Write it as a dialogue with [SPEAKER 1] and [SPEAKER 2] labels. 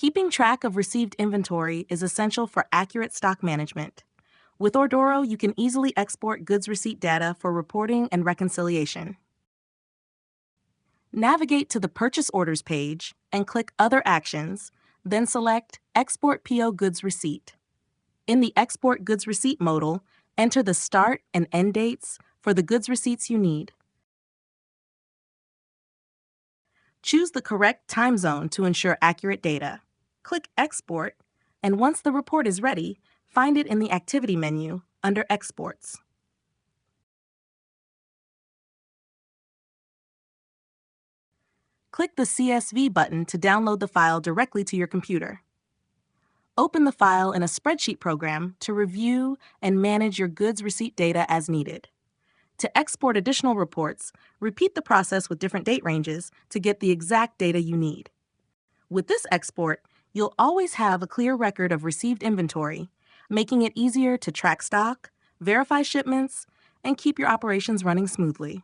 [SPEAKER 1] Keeping track of received inventory is essential for accurate stock management. With Ordoro, you can easily export goods receipt data for reporting and reconciliation. Navigate to the Purchase Orders page and click Other Actions, then select Export PO Goods Receipt. In the Export Goods Receipt modal, enter the start and end dates for the goods receipts you need. Choose the correct time zone to ensure accurate data. Click Export, and once the report is ready, find it in the Activity menu under Exports. Click the CSV button to download the file directly to your computer. Open the file in a spreadsheet program to review and manage your goods receipt data as needed. To export additional reports, repeat the process with different date ranges to get the exact data you need. With this export, you'll always have a clear record of received inventory, making it easier to track stock, verify shipments, and keep your operations running smoothly.